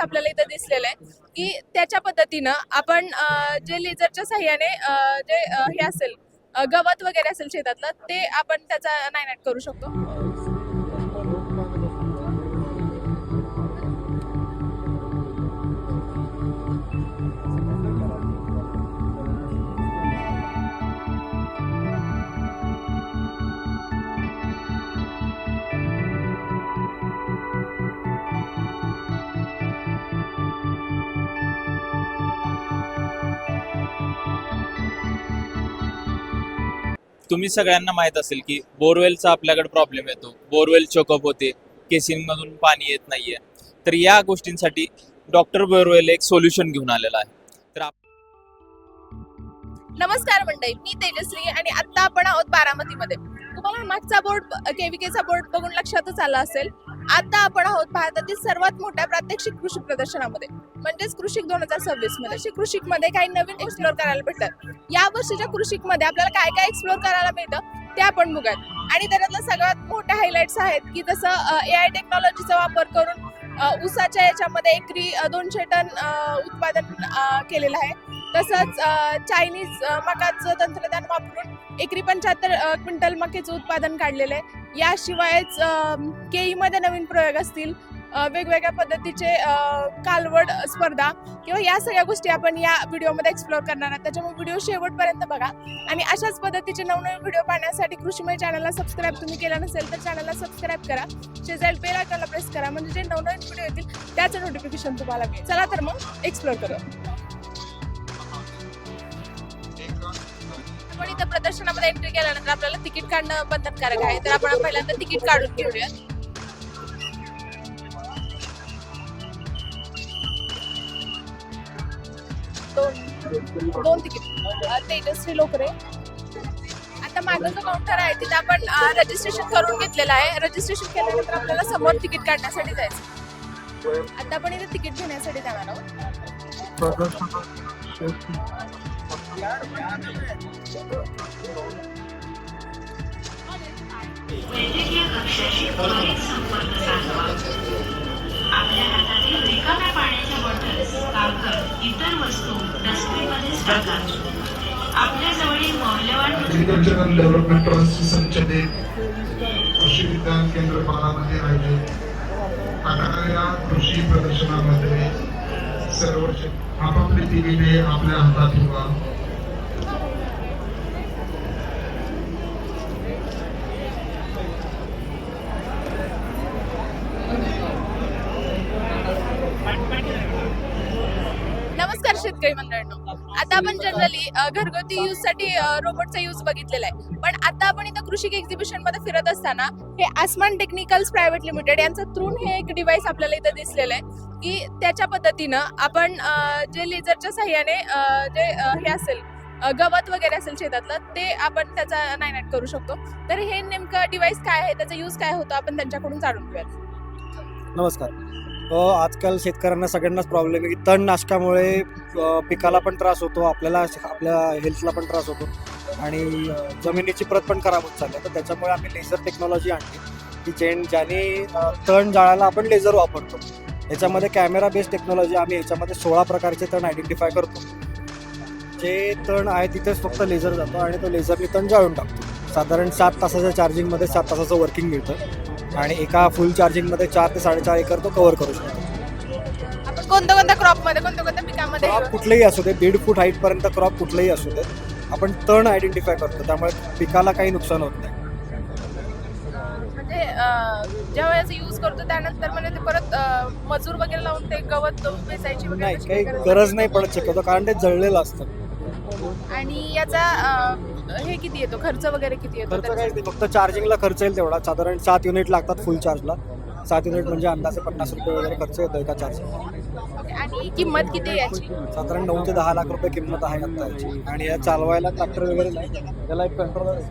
आपल्याला इथं दिसलेलं आहे की त्याच्या पद्धतीनं आपण जे लेझरच्या साह्याने जे हे असेल गवत वगैरे असेल शेतातलं ते आपण त्याचा नायनाट करू शकतो. तुम्ही सगळ्यांना माहित असेल की बोरवेलचा आपल्याकडे प्रॉब्लेम येतो, बोरवेल चोकअप होते, केसिंग मधून पाणी येत नाहीये. तर या गोष्टींसाठी डॉक्टर बोरवेल एक सोल्युशन घेऊन आलेला आहे. तर नमस्कार मंडळी, मी तेजश्री आणि आता आपण आहोत बारामतीमध्ये. तुम्हाला मागचा बोर्ड केव्हीकेचा बोर्ड बघून लक्षातच आला असेल. आता आपण आहोत भारतातील सर्वात मोठ्या प्रात्यक्षिक कृषी प्रदर्शनामध्ये, म्हणजेच कृषिक 2026 मध्ये. कृषिक मध्ये काही नवीन एक्सप्लोर करायला भेटतात. या वर्षीच्या कृषिक मध्ये आपल्याला काय काय एक्सप्लोर करायला मिळतं ते आपण बघूयात. आणि त्याच्यातल्या सगळ्यात मोठ्या हायलाइट्स आहेत की जसं AI टेक्नॉलॉजीचा वापर करून ऊसाच्या याच्यामध्ये एकरी 200 टन उत्पादन केलेलं आहे. तसंच चायनीज मकाचं तंत्रज्ञान वापरून एकरी 75 क्विंटल मक्याचं उत्पादन काढलेलं आहे. याशिवायच केई मध्ये नवीन प्रयोग असतील, वेगवेगळ्या पद्धतीचे कालवड स्पर्धा किंवा या सगळ्या गोष्टी आपण या व्हिडिओमध्ये एक्सप्लोर करणार आहोत. त्याच्यामुळे व्हिडिओ शेवटपर्यंत बघा. आणि अशाच पद्धतीचे नवनवीन व्हिडिओ पाहण्यासाठी कृषीमय चॅनलला सबस्क्राईब तुम्ही केलं नसेल तर चॅनलला सबस्क्राईब करा. शेजारी बेल आयकॉनला प्रेस करा, म्हणजे जे नवनवीन व्हिडिओ येतील त्याचं नोटिफिकेशन तुम्हाला मिळेल. चला तर मग एक्सप्लोर करूया. आपण इथं प्रदर्शनामध्ये एंट्री केल्यानंतर आपल्याला तिकीट काढणं बंधनकारक आहे. तर आपण पहिल्यांदा तिकीट काढून घेऊया. दोन तिकीट. तेजश्री लोकरे. आता मागं जो काउंटर आहे तिथे आपण रजिस्ट्रेशन करून घेतलेलं आहे. रजिस्ट्रेशन केल्यानंतर आपल्याला समोर तिकीट काढण्यासाठी जायचं. आता आपण इथे तिकीट घेण्यासाठी जाणार आहोत. वैद्यकीय कक्षाशी त्वरित संपर्क साधावा. आपल्या हातातील रिकाम्या पाण्याच्या बॉटल्स, कागद, इतर वस्तू डस्टबिनमध्येच टाका. आपल्या जवळील मौल्यवान ॲग्रिकल्चरल डेव्हलपमेंट ट्रस्टचे संचालित कृषी विज्ञान केंद्र बारामती आयोजित करणाऱ्या कृषी प्रदर्शनामध्ये सर्वच आपापली टीव्हीने आपल्या हातात ठेवा. नमस्कार शेतकरी मंडळांनो. आता आपण जनरली घरगुती यूज साठी रोबोटचा यूज बघितलेला आहे, पण आता आपण इथं कृषी एक्झिबिशन मध्ये फिरत असताना हे आसमान टेक्निकल्स प्रायव्हेट लिमिटेड यांचं थ्रून हे एक डिव्हाइस आपल्याला इथं दिसलेलं आहे की त्याच्या पद्धतीनं आपण जे लेझरच्या साह्याने जे हे असेल गवत वगैरे असेल शेतातलं ते आपण त्याचा नायनाट करू शकतो. तर हे नेमकं डिव्हाइस काय आहे, त्याचा यूज काय होतो, आपण त्यांच्याकडून जाणून घेऊयात. नमस्कार. आजकाल शेतकऱ्यांना सगळ्यांनाच प्रॉब्लेम आहे की तणनाशकामुळे पिकाला पण त्रास होतो, आपल्या हेल्थला पण त्रास होतो आणि जमिनीची प्रत पण खराब होत चालली. तर त्याच्यामुळे आम्ही लेझर टेक्नॉलॉजी आणली की ज्याने तण जाळायला आपण लेझर वापरतो. याच्यामध्ये कॅमेरा बेस्ड टेक्नॉलॉजी, आम्ही याच्यामध्ये 16 प्रकारचे तण आयडेंटिफाय करतो. जे तण आहे तिथेच फक्त लेझर जातो आणि तो लेझरने तण जाळून टाकतो. साधारण 7 तासाच्या चार्जिंगमध्ये 7 तासाचं वर्किंग मिळतं आणि एका फुल चार्जिंगमध्ये 4 ते 4.5 एकर तो कव्हर करू शकतो. आपण कोणत्या क्रॉपमध्ये, कोणत्या पिकामध्ये, क्रॉप कुठलेही असू दे, 1.5 फूट हाईटपर्यंत क्रॉप कुठलेही असू दे, आपण तण आयडेंटिफाय करतो. त्यामुळे पिकाला काही नुकसान होत नाही. म्हणजे ज्या वेळेस यूज करतो त्यानंतर म्हणजे ते परत मजूर वगैरे लावून ते गवत वेचायची वगैरे नाही, तशी काही काही गरज नाही पडत शक्यतो, कारण ते जळलेलं असतं. आणि याचा हे किती येतो, खर्च वगैरे किती येतो? खर्च काहीच नाही, फक्त चार्जिंगला खर्च येईल तेवढा. साधारण 7 युनिट लागतात फुल चार्जला. 7 युनिट म्हणजे अंदाजे 50 रुपये वगैरे खर्च येतो एका चार्जिंग. आणि किंमत किती आहे याची? साधारण 9 ते 10 लाख रुपये किंमत आहे आता याची. आणि या चालवायला ट्रॅक्टर वगैरे नाही, त्याला एक कंट्रोलर आहे.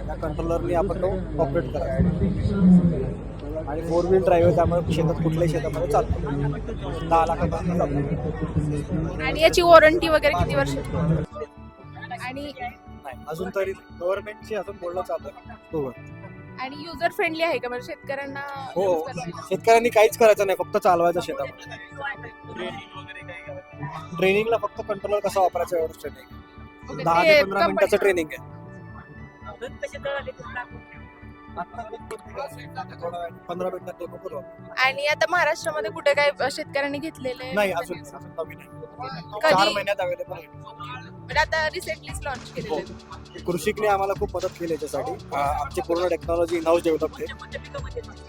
त्या कंट्रोलरनी आपण तो ऑपरेट करायचा आणि 4 व्हील ड्राईव्ह आहे, त्यामुळे शेतात कुठल्याही शेतामध्ये चालतो. 10 लाखापर्यंत चालतो. आणि याची वॉरंटी वगैरे किती वर्ष? आणि नाही, अजून तरी गव्हर्नमेंटची अजून बोलणं चालू आहे. आणि युजर फ्रेंडली आहे का म्हणजे शेतकऱ्यांना हो use करायला? शेतकऱ्यांनी काहीच करायचं नाही, फक्त चालवायचं शेतामध्ये. ट्रेनिंगला फक्त कंट्रोलर कसा वापरायचा एवढंच ट्रेनिंग. Okay, 10 ते ते 15 मिनिटाचं company- ट्रेनिंग आहे. 15 मिनिटात डेमो करू आपण. आणि आता महाराष्ट्रामध्ये कुठे काय शेतकऱ्यांनी घेतलेले नाही अजून नवीन आहे. कधी? 4 महिन्यात अवेलेबल आहे. म्हणजे आता रिसेंटलीच लॉन्च केलेले आहेत. कृषिकने आम्हाला खूप मदत केली याच्यासाठी. आमची पूर्ण टेक्नॉलॉजी इन हाऊस डेव्हलप आहे.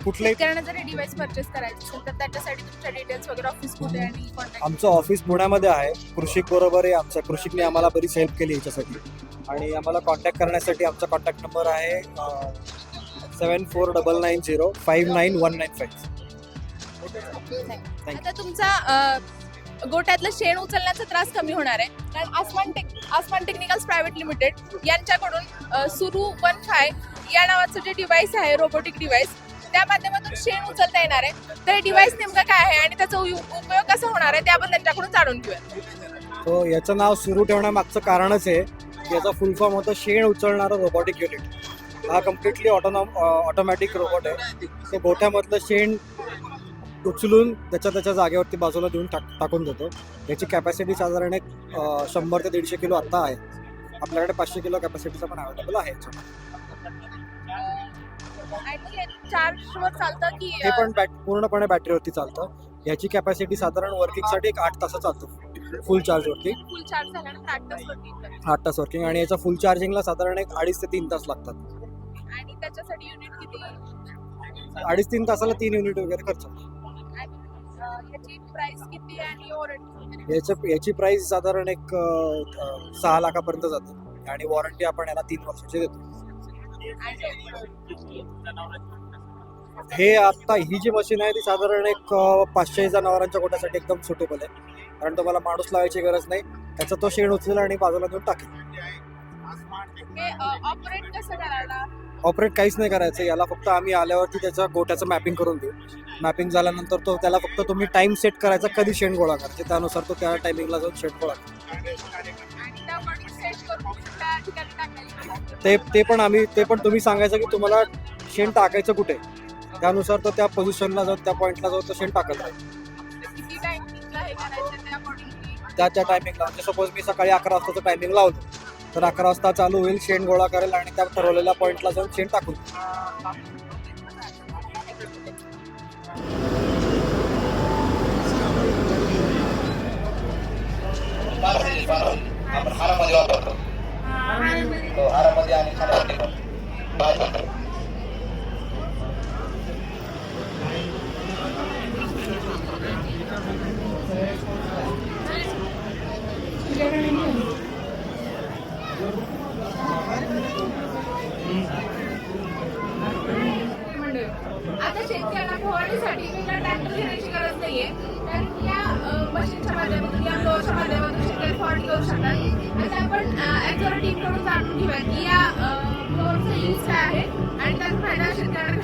कुठलेही शेतकऱ्यांना जर डिव्हाइस परचेस करायचं असेल तर त्याच्यासाठी तुमच्या डिटेल्स वगैरे ऑफिस कुठे आणि कॉन्टॅक्ट आमचं ऑफिस पुण्यामध्ये आहे. कृषिक बरोबर आहे आमच्या. कृषिकने आम्हाला बरीच हेल्प केली याच्यासाठी. आणि आम्हाला कॉन्टॅक्ट करण्यासाठी आमचा कॉन्टॅक्ट नंबर आहे 7499059195. आता तुमचा गोट्यातलं शेण उचलण्याचा त्रास कमी होणार आहे कारण आसमान टेक्निकल्स प्रायव्हेट लिमिटेड यांच्याकडून सुरू 15 या नावाचं जे डिव्हाइस आहे रोबोटिक डिव्हाइस त्या माध्यमातून शेण उचलता येणार आहे. तर हे डिव्हाइस नेमकं काय आहे आणि त्याचा उपयोग कसा होणार आहे ते आपण त्यांच्याकडून जाणून घेऊया. तो याचं नाव सुरू ठेवण्यामागचं कारणच आहे की याचा फुल फॉर्म होतं शेण उचलणारं रोबोटिक युनिट. हा कम्प्लिटली ऑटोमॅटिक रोबोट आहे. तो गोठ्यामधलं शेण उचलून त्याच्या जागेवरती बाजूला देऊन टाकून देतो. याची कॅपॅसिटी साधारण एक 100 ते 150 किलो आत्ता आहे. आपल्याकडे 500 किलो कॅपॅसिटीचा पण अवेलेबल आहे. आणि हे चार्जवर चालतं की हे पण पूर्णपणे बॅटरीवरती चालतं. याची कॅपॅसिटी साधारण वर्किंगसाठी एक 8 तास चालतो फुल चार्जवरती. फुल चार्ज झाल्यानंतर 8 तास होतील. 8 तास वर्किंग. आणि याचा फुल चार्जिंगला साधारण एक 2.5 ते 3 तास लागतात. आणि त्याच्यासाठी युनिट किती 2.5-3 तासाला 3 युनिट वगैरे खर्च होतो. आणि याची प्राइस किती आहे आणि वॉरंटी याची प्राइस साधारण एक 6 लाखापर्यंत जाते. आणि वॉरंटी आपण याला 3 वर्षाची देतो. हे आता ही जी मशीन आहे ती साधारण एक 500 जनावरांच्या गोट्यासाठी एकदम सुटेबल आहे. कारण तुम्हाला माणूस लावायची गरज नाही. त्याचा तो शेण उचलेल आणि बाजूला देऊन टाकेल. ऑपरेट कसं करायला ऑपरेट काहीच नाही करायचं. याला फक्त आम्ही आल्यावरती त्याच्या गोट्याचं मॅपिंग करून देऊ. मॅपिंग झाल्यानंतर तो त्याला फक्त तुम्ही टाइम सेट करायचा कधी शेण गोळा करायचे. त्यानुसार तो त्या टायमिंगला जाऊन शेण गोळा करतो. आणि त्या बॉडी सेट करून त्या ठिकाणी टाकायचं. ते पण तुम्ही सांगायचं की तुम्हाला शेण टाकायचं कुठे. त्यानुसार तो त्या पोझिशनला जाऊन त्या पॉईंटला जाऊन तो शेण टाकत राहील. किती टायमिंगला हे करायचं त्या बॉडी त्या टायमिंगला. म्हणजे सपोज मी सकाळी 11 वाजताचं टायमिंग लावलं तर 11 वाजता चालू होईल, शेण गोळा करेल आणि त्या ठरवलेल्या पॉईंटला जाऊन शेण टाकून. आपण हारामध्ये वापरतो. तो हारामध्ये आणि खाण्यामध्ये पण भाजी. आता शेतकऱ्यांना फवारणीसाठी वेगळा ट्रॅक्टर घेण्याची गरज नाहीये. कारण या मशीनच्या माध्यमातून या फ्लोअरच्या माध्यमातून शेतकरी फवारणी करू शकतात. आता आपण ॲक्च्युअल टीमकडून जाणून घेऊया की या फ्लोअरचा यूज काय आहे आणि त्याचा फायदा शेतकऱ्यांना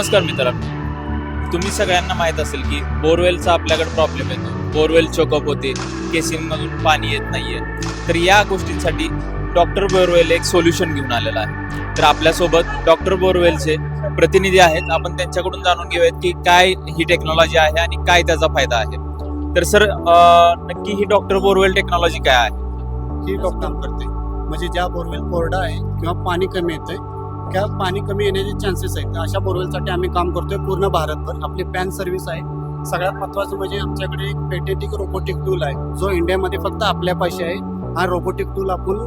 नमस्कार मित्रांनो, तुम्ही सगळ्यांना माहीत असेल की बोरवेलचा आपल्याकडे प्रॉब्लेम येतो. बोरवेल चोकअप होते, केसिंगमधून पाणी येत नाहीये. तर या गोष्टींसाठी डॉक्टर बोरवेल एक सोल्युशन घेऊन आलेला आहे. तर आपल्यासोबत डॉक्टर बोरवेलचे प्रतिनिधी आहेत. आपण त्यांच्याकडून जाणून घेऊयात की काय ही टेक्नॉलॉजी आहे आणि काय त्याचा फायदा आहे. तर सर, नक्की ही डॉक्टर बोरवेल टेक्नॉलॉजी काय आहे? ही काम करते. म्हणजे ज्या बोरवेल कोरडा आहे किंवा पाणी कमी येते किंवा पाणी कमी येण्याचे चान्सेस आहेत, अशा बोरवेलसाठी आम्ही काम करतोय पूर्ण भारतभर. आपली पॅन सर्व्हिस आहे. सगळ्यात महत्त्वाचं म्हणजे आमच्याकडे एक पेटेंटिक रोबोटिक टूल आहे, जो इंडियामध्ये फक्त आपल्या पाशी आहे. हा रोबोटिक टूल आपण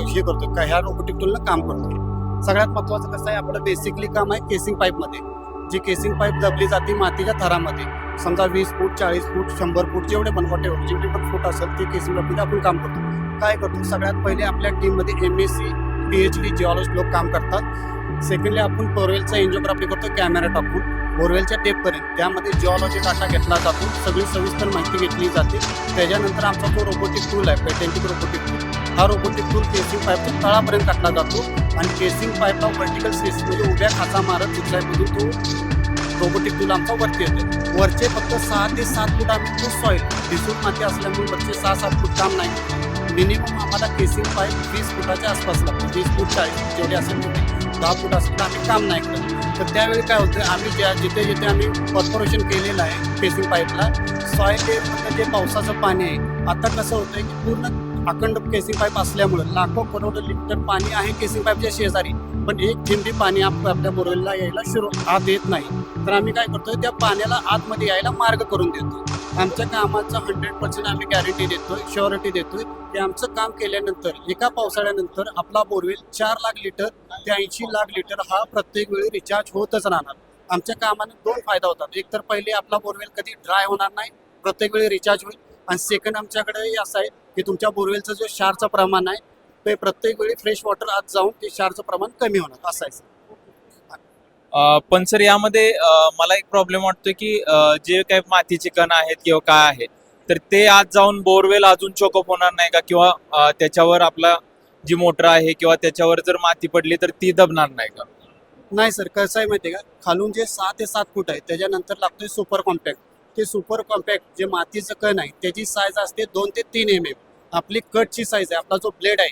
हे करतो का, ह्या रोबोटिक टूलनं काम करतो. सगळ्यात महत्त्वाचं कसं आहे, आपलं बेसिकली काम आहे केसिंग पाईपमध्ये. जी केसिंग पाईप दबली जाते मातीच्या थरामध्ये, समजा 20 फूट 40 फूट 100 फूट जेवढे पण वॉटेवर जेवढे पण फूट असेल ते केसिंग पाईपमध्ये आपण काम करतो. काय करतो, सगळ्यात पहिले आपल्या टीममध्ये MSc PhD जिओलॉजिस्ट लोक काम करतात. सेकंडली आपण बोरवेलचा एंजिओग्राफी करतो कॅमेरा टाकून बोरवेलच्या टेपपर्यंत. त्यामध्ये जिओलॉजी डाटा घेतला जातो, सगळी सविस्तर माहिती घेतली जाते. त्याच्यानंतर आमचा जो रोबोटिक टूल आहे, पेटेंटिक रोबोटिक टूल, हा रोबोटिक टूल केसिंग पाईपच्या तळापर्यंत टाकला जातो आणि केसिंग पाईपला व्हर्टिकल स्पेस म्हणजे उभ्या खाचा मारत जिथल्यामधून तो रोबोटिक टूल आमचा वरती येतो. वरचे फक्त 6 ते 7 फूट आम्ही तो सॉईल दिसून माती असल्यामुळे वरचे 6-7 फूट काम नाही. मिनिमम आम्हाला केसिंग पाईप 20 फुटाच्या आसपास लागतो. 20 फूट 40 फूट जेवढे असेल तेवढे. 10 फूट असेल तर आम्ही काम नाही करत. तर त्यावेळी काय होतं, आम्ही जिथे जिथे आम्ही कॉर्पोरेशन केलेलं आहे केसिंग पाईपला, सॉईल लेअरमधलं जे पावसाचं पाणी आहे, आता कसं होतं की पूर्ण अखंड केसिंग पाईप असल्यामुळं लाखो करोड लिटर पाणी आहे केसिंग पाईपच्या शेजारी, पण एक थेंबी पाणी आपल्या बोरवेलला यायला आत येत नाही. तर आम्ही काय करतोय, त्या पाण्याला आतमध्ये यायला मार्ग करून देतो. आमच्या कामाचं 100% आम्ही गॅरंटी देतोय, श्युरिटी देतोय की आमचं काम केल्यानंतर एका पावसाळ्यानंतर आपला बोरवेल 4 लाख लिटर ते 80 लाख लिटर हा प्रत्येक वेळी रिचार्ज होतच राहणार. आमच्या कामाने 2 फायदा होतात. एक तर पहिले आपला बोरवेल कधी ड्राय होणार नाही, प्रत्येक वेळी रिचार्ज होईल. आणि सेकंड आमच्याकडे असं आहे की तुमच्या बोरवेलचं जो क्षारचं प्रमाण आहे ते प्रत्येक वेळी फ्रेश वॉटर आत जाऊन ते क्षारचं प्रमाण कमी होणार, असं आहे. पण सर, यामध्ये मला एक प्रॉब्लेम वाटतोय की जे काही मातीचे कण आहेत किंवा काय आहे, तर ते आत जाऊन बोरवेल अजून चोकअप होणार नाही का? किंवा त्याच्यावर आपला जी मोटर आहे किंवा त्याच्यावर जर माती पडली तर ती दबणार नाही का? नाही सर, कसं आहे माहिती आहे का, खालून जे 6 ते 7 फूट आहे त्याच्यानंतर लागतोय सुपर कॉम्पॅक्ट. ते सुपर कॉम्पॅक्ट जे मातीचं कण आहे त्याची साईज असते 2 ते 3 mm. आपली कटची साईज आहे, आपला जो ब्लेड आहे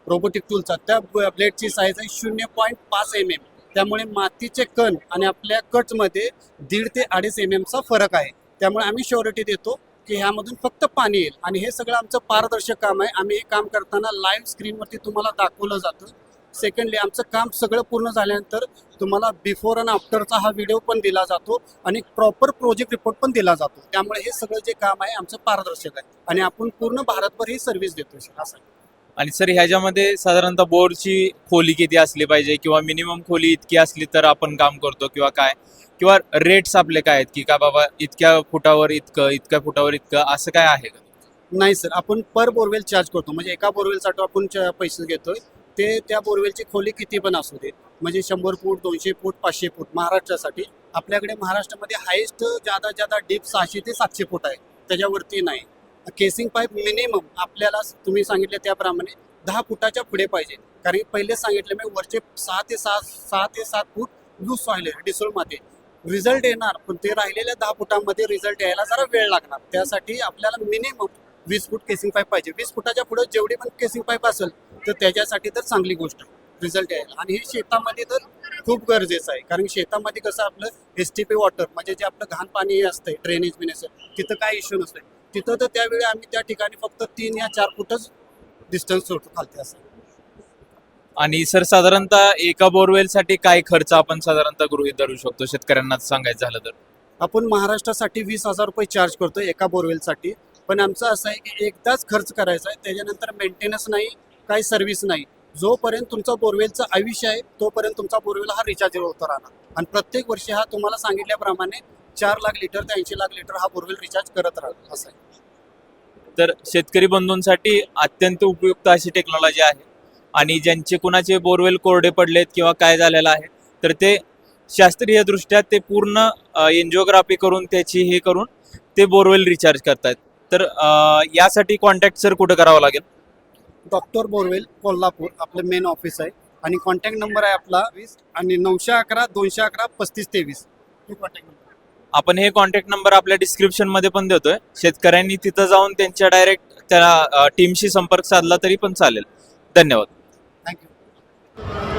रोबोटिक टूलचा, त्या ब्लेडची साईज आहे 0.5 mm. त्यामुळे मातीचे कण आणि आपल्या कटमध्ये 1.5 ते 2.5 mm फरक आहे. त्यामुळे आम्ही श्युरिटी देतो की ह्यामधून फक्त पाणी येईल. आणि हे सगळं आमचं पारदर्शक काम आहे. आम्ही हे काम करताना लाईव्ह स्क्रीनवरती तुम्हाला दाखवलं जातं. सेकंडली आमचं काम सगळं पूर्ण झाल्यानंतर तुम्हाला बिफोर आणि आफ्टरचा हा व्हिडिओ पण दिला जातो आणि प्रॉपर प्रोजेक्ट रिपोर्ट पण दिला जातो. त्यामुळे हे सगळं जे काम आहे आमचं पारदर्शक आहे आणि आपण पूर्ण भारतभर ही सर्व्हिस देतो सर, असं आहे. आणि सर, ह्याच्यामध्ये साधारणतः बोरची खोली किती असली पाहिजे किंवा मिनिमम खोली इतकी असली तर आपण काम करतो किंवा काय, किंवा रेट्स आपले काय आहेत की का बाबा इतक्या फुटावर इतकं, इतक्या फुटावर इतकं, असं काय आहे का? नाही सर, आपण पर बोरवेल चार्ज करतो. म्हणजे एका बोरवेलसाठी आपण पैसे घेतोय ते त्या बोरवेलची खोली किती पण असू दे, म्हणजे 100 फूट 200 फूट 500 फूट. महाराष्ट्रासाठी आपल्याकडे महाराष्ट्रामध्ये हायेस्ट ज्यादा डीप 600 ते 700 फूट आहे, त्याच्यावरती नाही. केसिंग पाईप मिनिमम आपल्याला तुम्ही सांगितले त्याप्रमाणे 10 फुटाच्या पुढे पाहिजे. कारण पहिले सांगितलं मी वरचे 6 ते 7 फूट लूज सॉईल आहे, डिसोल माती. रिझल्ट येणार पण ते राहिलेल्या 10 फुटामध्ये रिझल्ट यायला जरा वेळ लागणार. त्यासाठी आपल्याला मिनिमम 20 फूट केसिंग पाईप पाहिजे. 20 फुटाच्या पुढे जेवढी पण केसिंग पाईप असेल तर त्याच्यासाठी तर चांगली गोष्ट आहे रिझल्ट यायला. आणि हे शेतामध्ये तर खूप गरजेचं आहे. कारण शेतामध्ये कसं आपलं STP वॉटर म्हणजे जे आपलं घाण पाणी असतंय ड्रेनेज बिनेज, तिथं काय इश्यू नसतंय. तिथं तर त्यावेळी आम्ही त्या ठिकाणी फक्त 3 या 4 फुटच डिस्टन्स सोडतो खालते, असं. आणि सर, साधारणतः एका बोरवेलसाठी काय खर्च आपण साधारणतः गृहीत धरू शकतो शेतकऱ्यांना सांगायचं झालं तर? आपण महाराष्ट्रासाठी 20,000 रुपये चार्ज करतो एका बोरवेलसाठी. पण आमचं असं आहे की एकदाच खर्च करायचा आहे, त्याच्यानंतर मेंटेनन्स नाही, काही सर्व्हिस नाही. जोपर्यंत तुमचा बोरवेलचं आयुष्य आहे तोपर्यंत तुमचा बोरवेल हा रिचार्ज होत राहणार. आणि प्रत्येक वर्षी हा तुम्हाला सांगितल्याप्रमाणे 4 लाख लिटर ते 80 लाख लिटर हा बोरवेल रिचार्ज करत राहणार, असं आहे. तर शेतकरी बंधूंसाठी अत्यंत उपयुक्त अशी टेक्नॉलॉजी आहे. आणि ज्यांचे कुणाचे बोरवेल कोरडे पडलेत किंवा काय झालेलं आहे तर ते शास्त्रीय दृष्ट्या ते पूर्ण एन्जिओग्राफी करून त्याची हे करून ते बोरवेल रिचार्ज करतात. तर यासाठी कॉन्टॅक्ट सर कुठं करावं लागेल? डॉक्टर बोरवेल कोल्हापूर आपलं मेन ऑफिस आहे. आणि कॉन्टॅक्ट नंबर आहे आपला 20 आणि 911-211-3523 हे कॉन्टॅक्ट नंबर. आपण हे कॉन्टॅक्ट नंबर आपल्या डिस्क्रिप्शन मध्ये पण देतोय. शेतकऱ्यांनी तिथं जाऊन त्यांच्या डायरेक्ट त्या टीमशी संपर्क साधला तरी पण चालेल. धन्यवाद. थँक्यू.